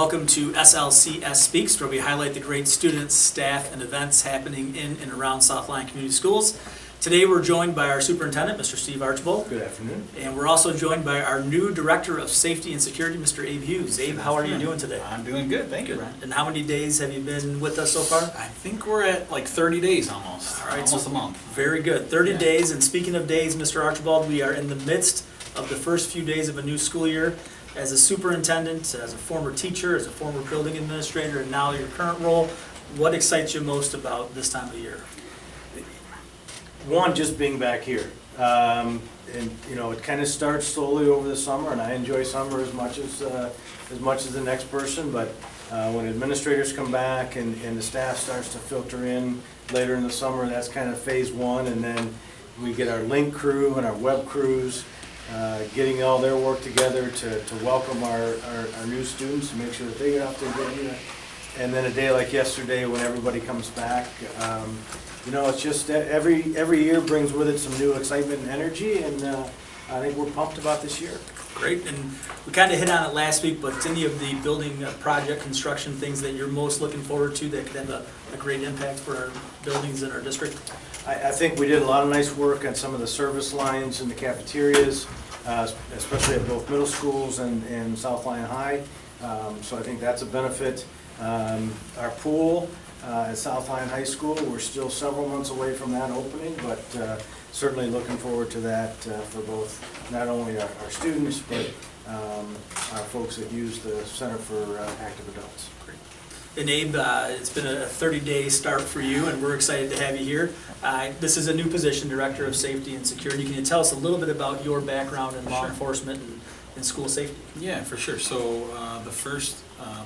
welcome to SLCS Speaks, where we highlight the great students, staff, and events happening in and around Southline Community Schools. Today we're joined by our Superintendent, Mr. Steve Archibald. Good afternoon. And we're also joined by our new Director of Safety and Security, Mr. Abe Hughes. Abe, how are you doing today? I'm doing good, thank you. And how many days have you been with us so far? I think we're at like 30 days almost. All right, almost so a month. Very good. 30 Yeah. days. And speaking of days, Mr. Archibald, we are in the midst of the first few days of a new school year. As a superintendent, as a former teacher, as a former building administrator, and now your current role, what excites you most about this time of year? One, just being back here. And, you know, it kind of starts slowly over the summer, and I enjoy summer as much as the next person, but when administrators come back and the staff starts to filter in later in the summer, that's kind of phase one, and then we get our link crew and our web crews, getting all their work together to welcome our new students and make sure that they get off to a good year. And then a day like yesterday when everybody comes back, you know, it's just every year brings with it some new excitement and energy, and I think we're pumped about this year. Great, and we kind of hit on it last week, but any of the building project construction things that you're most looking forward to that could have a great impact for our buildings in our district? I think we did a lot of nice work on some of the service lines in the cafeterias, especially at both middle schools and Southline High. So I think that's a benefit. Our pool at Southline High School, we're still several months away from that opening, but certainly looking forward to that for both not only our students, but our folks that use the Center for Active Adults. And Abe, it's been a 30-day start for you, and we're excited to have you here. This is a new position, Director of Safety and Security. Can you tell us a little bit about your background in law enforcement and school safety? Yeah, for sure. So the first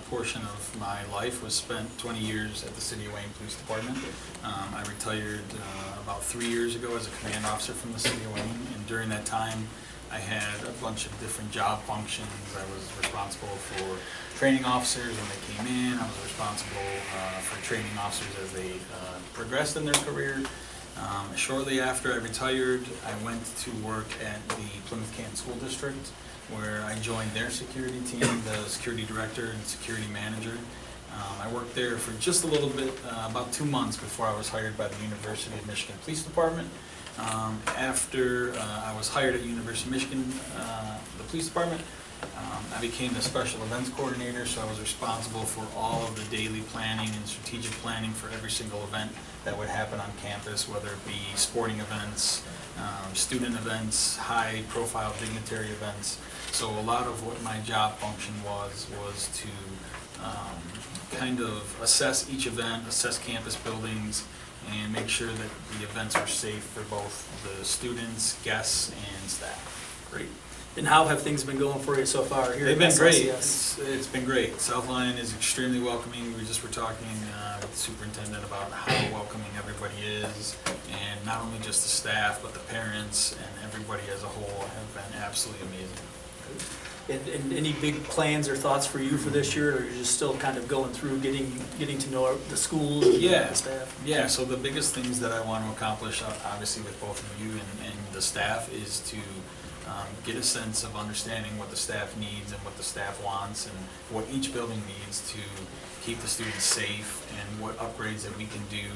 portion of my life was spent 20 years at the City of Wayne Police Department. I retired about 3 years ago as a command officer from the City of Wayne, and during that time I had a bunch of different job functions. I was responsible for training officers when they came in. I was responsible for training officers as they progressed in their career. Shortly after I retired, I went to work at the Plymouth Canton School District, where I joined their security team, the security director and security manager. I worked there for just a little bit, about 2 months before I was hired by the University of Michigan Police Department. After I was hired at University of Michigan, the police department, I became the special events coordinator, so I was responsible for all of the daily planning and strategic planning for every single event that would happen on campus, whether it be sporting events, student events, high-profile dignitary events. So a lot of what my job function was to kind of assess each event, assess campus buildings, and make sure that the events are safe for both the students, guests, and staff. Great. And how have things been going for you so far here? They've at been great. SLCS? It's been great. Southline is extremely welcoming. We just were talking with the superintendent about how welcoming everybody is, and not only just the staff, but the parents and everybody as a whole have been absolutely amazing. And any big plans or thoughts for you for this year, or you're just still kind of going through getting to know the schools and the staff? Yeah, so the biggest things that I want to accomplish, obviously with both of you and the staff, is to get a sense of understanding what the staff needs and what the staff wants and what each building needs to keep the students safe, and what upgrades that we can do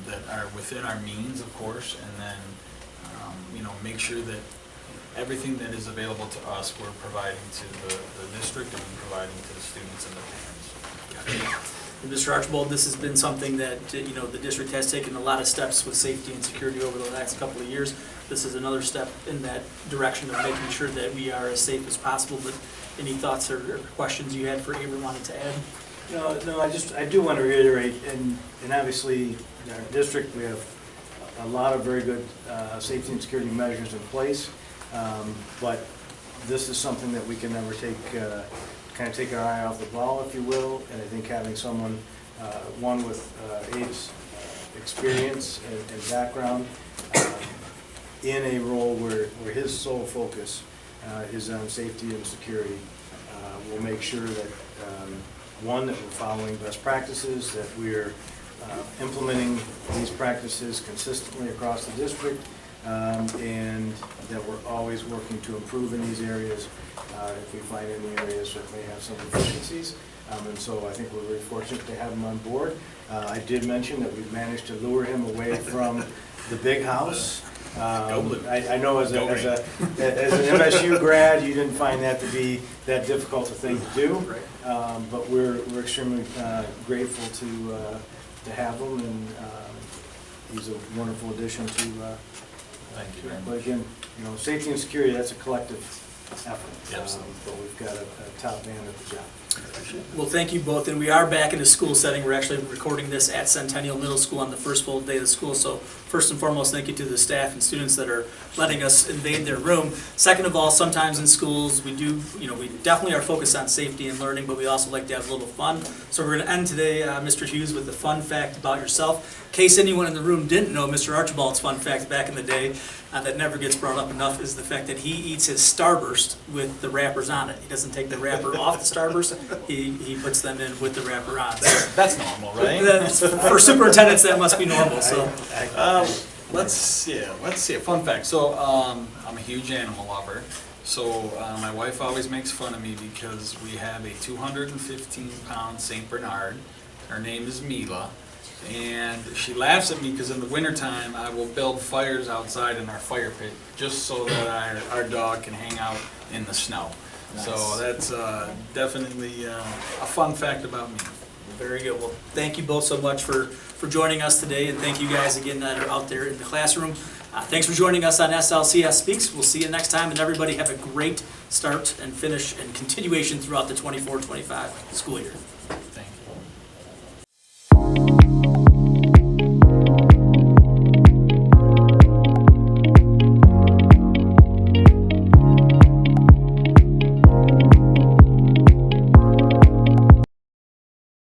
that are within our means, of course, and then you know, make sure that everything that is available to us, we're providing to the district and providing to the students and their parents. And Mr. Archibald, this has been something that you know the district has taken a lot of steps with safety and security over the last couple of years. This is another step in that direction of making sure that we are as safe as possible. But any thoughts or questions you had for Avery wanted to add? No, I do want to reiterate, and obviously in our district we have a lot of very good safety and security measures in place, but this is something that we can never take our eye off the ball, if you will. And I think having someone, one with Abe's experience and background, in a role where his sole focus is on safety and security, will make sure that one, that we're following best practices, that we're implementing these practices consistently across the district, and that we're always working to improve in these areas, if we find any areas that may have some deficiencies. And so I think we're very fortunate to have him on board. I did mention that we've managed to lure him away from the big house. I know as an MSU grad, you didn't find that to be that difficult a thing to do. But we're extremely grateful to have him, and he's a wonderful addition to. Thank you very much. But again, safety and security, that's a collective effort. Yes. But we've got a top man at the job. Well, thank you both, and we are back in a school setting. We're actually recording this at Centennial Middle School on the first full day of the school, so first and foremost, thank you to the staff and students that are letting us invade their room. Second of all, sometimes in schools, we definitely are focused on safety and learning, but we also like to have a little fun. So we're going to end today, Mr. Hughes, with a fun fact about yourself. In case anyone in the room didn't know, Mr. Archibald's fun fact back in the day that never gets brought up enough is the fact that he eats his Starburst with the wrappers on it. He doesn't take the wrapper off the Starburst. He puts them in with the wrapper on. So That's normal, right? for superintendents, that must be normal. So Let's see. A fun fact. So I'm a huge animal lover. So my wife always makes fun of me because we have a 215-pound Saint Bernard. Her name is Mila. And she laughs at me because in the wintertime I will build fires outside in our fire pit just so that our dog can hang out in the snow. Nice. So that's definitely a fun fact about me. very good. Well, thank you both so much for joining us today, and thank you guys again that are out there in the classroom. Thanks for joining us on SLCS Speaks. We'll see you next time, and everybody have a great start and finish and continuation throughout the 24-25 school year.